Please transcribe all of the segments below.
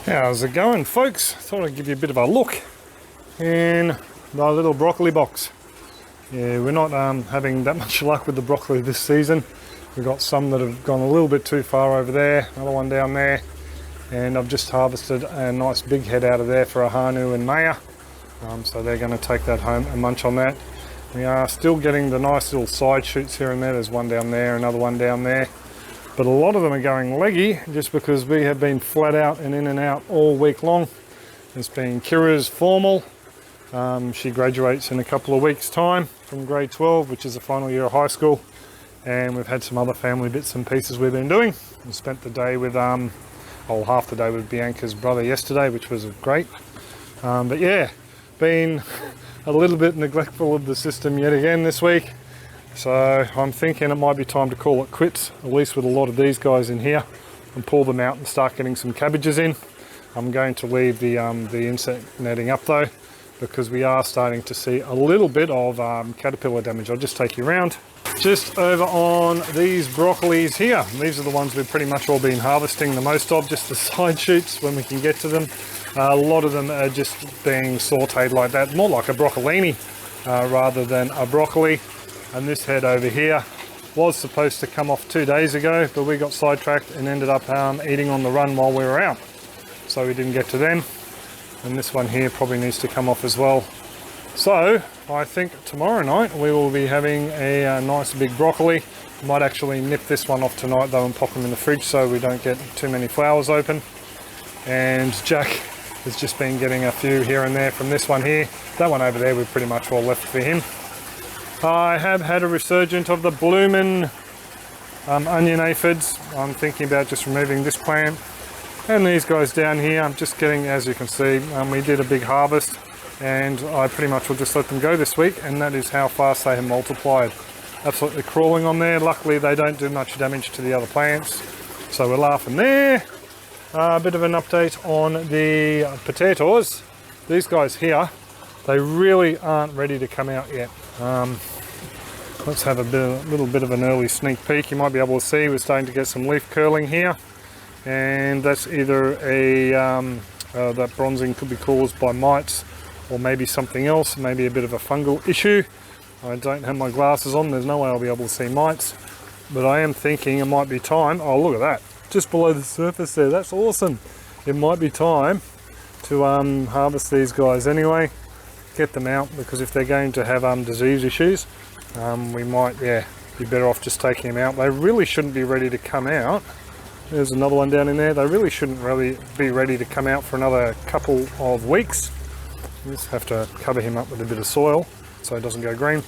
How's it going, folks? Thought I'd give you a bit of a look in the little broccoli box. Yeah, we're not having that much luck with the broccoli this season. We've got some that have gone a little bit too far over there, another one down there, and I've just harvested a nice big head out of there for Ahanu and Maya. So they're going to take that home and munch on that. We are still getting the nice little side shoots here and there. There's one down there, another one down there. But a lot of them are going leggy just because we have been flat out and in and out all week long. It's been Kira's formal. She graduates in a couple of weeks' time from grade 12, which is the final year of high school. And we've had some other family bits and pieces we've been doing. We spent the day with, half the day with Bianca's brother yesterday, which was great. But yeah, been a little bit neglectful of the system yet again this week. So I'm thinking it might be time to call it quits, at least with a lot of these guys in here, and pull them out and start getting some cabbages in. I'm going to leave the insect netting up though, because we are starting to see a little bit of caterpillar damage. I'll just take you around. Just over on these broccolis here. These are the ones we've pretty much all been harvesting the most of, just the side shoots when we can get to them. A lot of them are just being sauteed like that, more like a broccolini rather than a broccoli. And this head over here was supposed to come off 2 days ago, but we got sidetracked and ended up eating on the run while we were out. So we didn't get to them. And this one here probably needs to come off as well. So I think tomorrow night we will be having a nice big broccoli. Might actually nip this one off tonight though and pop them in the fridge so we don't get too many flowers open. And Jack has just been getting a few here and there from this one here. That one over there we've pretty much all left for him. I have had a resurgence of the bloomin' onion aphids. I'm thinking about just removing this plant. And these guys down here, I'm just getting, as you can see, we did a big harvest and I pretty much will just let them go this week, and that is how fast they have multiplied. Absolutely crawling on there. Luckily they don't do much damage to the other plants, so we're laughing there. A bit of an update on the potatoes. These guys here, they really aren't ready to come out yet. Let's have a little bit of an early sneak peek. You might be able to see we're starting to get some leaf curling here, and that's either that bronzing could be caused by mites or maybe something else, maybe a bit of a fungal issue. I don't have my glasses on, there's no way I'll be able to see mites, but I am thinking it might be time. Oh, look at that, just below the surface there, that's awesome. It might be time to harvest these guys anyway, get them out, because if they're going to have disease issues, we might be better off just taking them out. They really shouldn't be ready to come out. There's another one down in there. They really shouldn't really be ready to come out for another couple of weeks. You just have to cover him up with a bit of soil so it doesn't go green.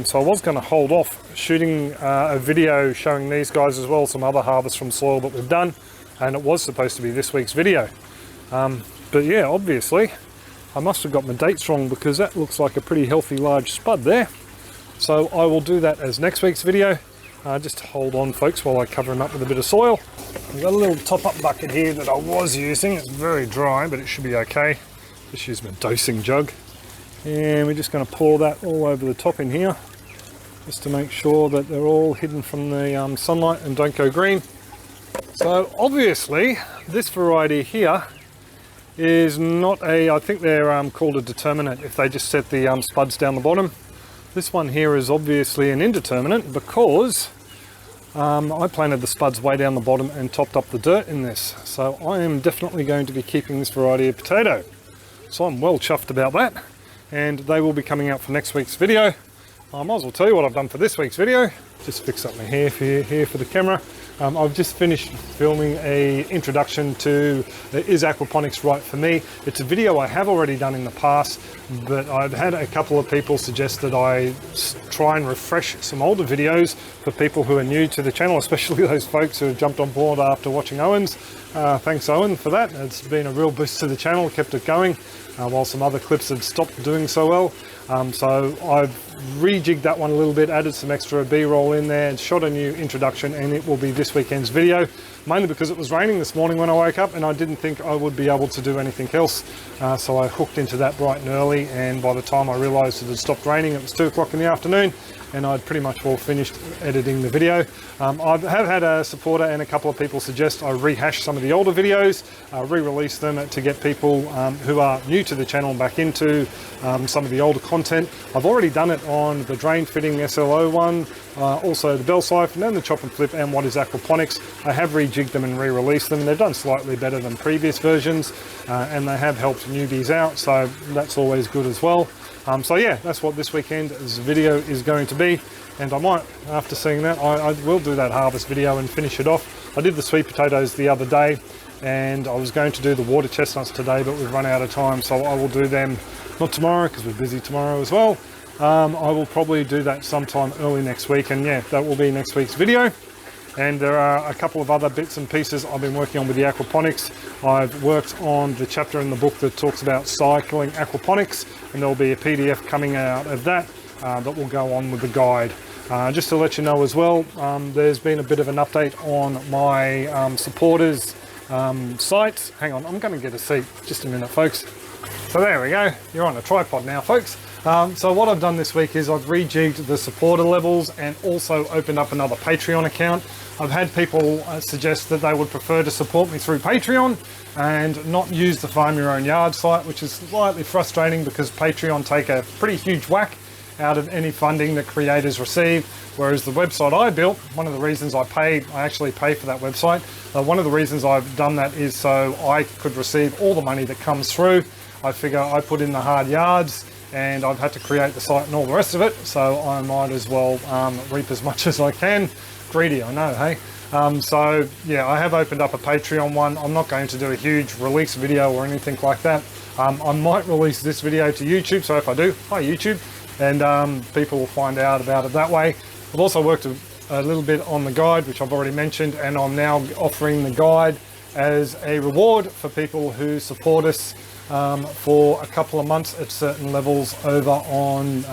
So I was going to hold off shooting a video showing these guys as well, some other harvests from soil that we've done, and it was supposed to be this week's video. But yeah, obviously I must have got my dates wrong, because that looks like a pretty healthy large spud there. So I will do that as next week's video. Just hold on folks while I cover him up with a bit of soil. I've got a little top-up bucket here that I was using. It's very dry, but it should be okay. Just use my dosing jug. And we're just going to pour that all over the top in here, just to make sure that they're all hidden from the sunlight and don't go green. So obviously this variety here is not I think they're called a determinate if they just set the spuds down the bottom. This one here is obviously an indeterminate, because I planted the spuds way down the bottom and topped up the dirt in this. So I am definitely going to be keeping this variety of potato. So I'm well chuffed about that, and they will be coming out for next week's video. I might as well tell you what I've done for this week's video. Just fix up my hair here for the camera. I've just finished filming a introduction to Is Aquaponics Right For Me? It's a video I have already done in the past, but I've had a couple of people suggest that I try and refresh some older videos for people who are new to the channel, especially those folks who have jumped on board after watching Owen's. Thanks Owen for that. It's been a real boost to the channel, kept it going, while some other clips had stopped doing so well. So I've rejigged that one a little bit, added some extra B-roll in there, and shot a new introduction, and it will be this weekend's video. mainly because it was raining this morning when I woke up and I didn't think I would be able to do anything else. So I hooked into that bright and early, and by the time I realised it had stopped raining, it was 2 o'clock in the afternoon, and I'd pretty much all finished editing the video. I have had a supporter and a couple of people suggest I rehash some of the older videos, re-release them to get people who are new to the channel back into some of the older content. I've already done it on the drain fitting SLO one, also the bell siphon and the chop and flip and what is aquaponics. I have rejigged them and re-released them, and they've done slightly better than previous versions, and they have helped newbies out, so that's always good as well. So yeah, that's what this weekend's video is going to be, and I might, after seeing that, I will do that harvest video and finish it off. I did the sweet potatoes the other day, and I was going to do the water chestnuts today, but we've run out of time, so I will do them not tomorrow because we're busy tomorrow as well. I will probably do that sometime early next week, and yeah, that will be next week's video. And there are a couple of other bits and pieces I've been working on with the aquaponics. I've worked on the chapter in the book that talks about cycling aquaponics, and there'll be a PDF coming out of that that will go on with the guide. Just to let you know as well, there's been a bit of an update on my supporters site. Hang on, I'm going to get a seat. Just a minute, folks. So there we go. You're on a tripod now, folks. So what I've done this week is I've rejigged the supporter levels and also opened up another Patreon account. I've had people suggest that they would prefer to support me through Patreon and not use the Farm Your Own Yard site, which is slightly frustrating because Patreon take a pretty huge whack out of any funding that creators receive, whereas the website I built, one of the reasons I actually pay for that website, one of the reasons I've done that is so I could receive all the money that comes through. I figure I put in the hard yards, and I've had to create the site and all the rest of it, so I might as well reap as much as I can. Greedy, I know, hey? So yeah, I have opened up a Patreon one. I'm not going to do a huge release video or anything like that. I might release this video to YouTube, so if I do, hi YouTube, and people will find out about it that way. I've also worked a little bit on the guide, which I've already mentioned, and I'm now offering the guide as a reward for people who support us for a couple of months at certain levels over on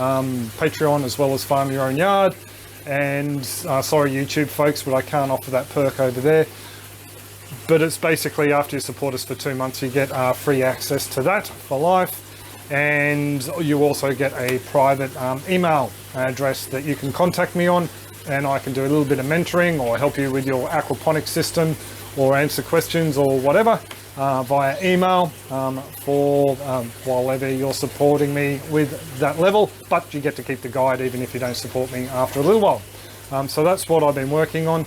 Patreon as well as Farm Your Own Yard. And sorry YouTube folks, but I can't offer that perk over there. But it's basically after you support us for 2 months, you get free access to that for life. And you also get a private email address that you can contact me on, and I can do a little bit of mentoring or help you with your aquaponics system or answer questions or whatever via email for while you're supporting me with that level, but you get to keep the guide even if you don't support me after a little while. So that's what I've been working on.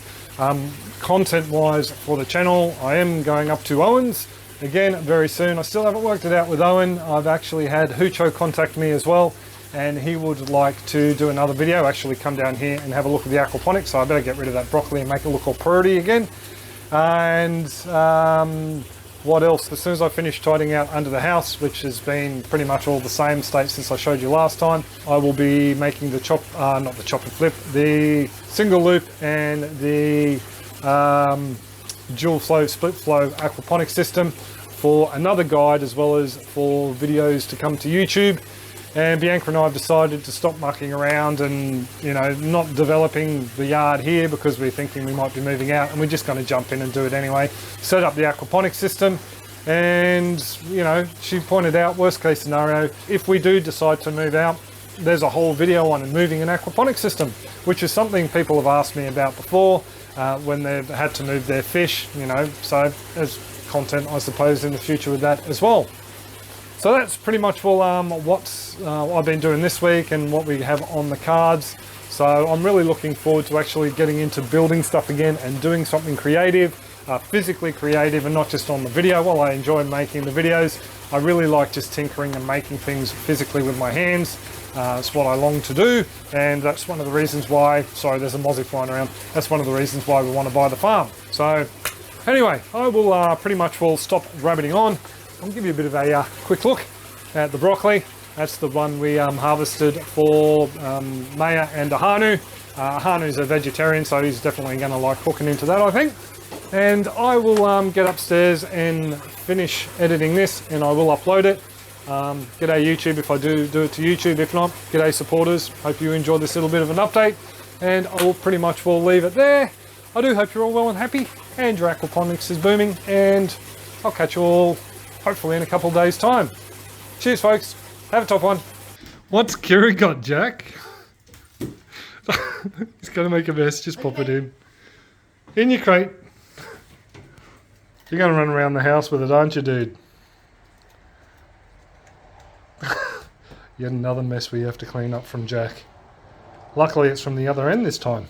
Content wise for the channel, I am going up to Owen's again very soon. I still haven't worked it out with Owen. I've actually had Hucho contact me as well, and he would like to do another video, actually come down here and have a look at the aquaponics, so I better get rid of that broccoli and make it look all pretty again. And what else? As soon as I finish tidying out under the house, which has been pretty much all the same state since I showed you last time, I will be making the not the chop and flip, the single loop and the dual flow, split flow aquaponics system for another guide, as well as for videos to come to YouTube. And Bianca and I have decided to stop mucking around and, you know, not developing the yard here because we're thinking we might be moving out, and we're just going to jump in and do it anyway. Set up the aquaponics system, and, you know, she pointed out, worst case scenario, if we do decide to move out, there's a whole video on moving an aquaponics system, which is something people have asked me about before when they've had to move their fish, you know, so there's content, I suppose, in the future with that as well. So that's pretty much all what I've been doing this week and what we have on the cards. So I'm really looking forward to actually getting into building stuff again and doing something creative, physically creative, and not just on the video. While I enjoy making the videos, I really like just tinkering and making things physically with my hands. It's what I long to do, and that's one of the reasons why, sorry, there's a mozzie flying around. That's one of the reasons why we want to buy the farm. So anyway, I will pretty much will stop rabbiting on. I'll give you a bit of a quick look at the broccoli. That's the one we harvested for Maya and Ahanu. Ahanu's a vegetarian, so he's definitely going to like cooking into that, I think. And I will get upstairs and finish editing this, and I will upload it. G'day YouTube if I do it to YouTube. If not, g'day supporters. Hope you enjoyed this little bit of an update, and I will pretty much will leave it there. I do hope you're all well and happy. and your aquaponics is booming, and I'll catch you all hopefully in a couple of days' time. Cheers, folks. Have a top one. What's Kira got, Jack? He's going to make a mess. Just pop it in. In your crate. You're going to run around the house with it, aren't you, dude? Yet another mess we have to clean up from Jack. Luckily, it's from the other end this time.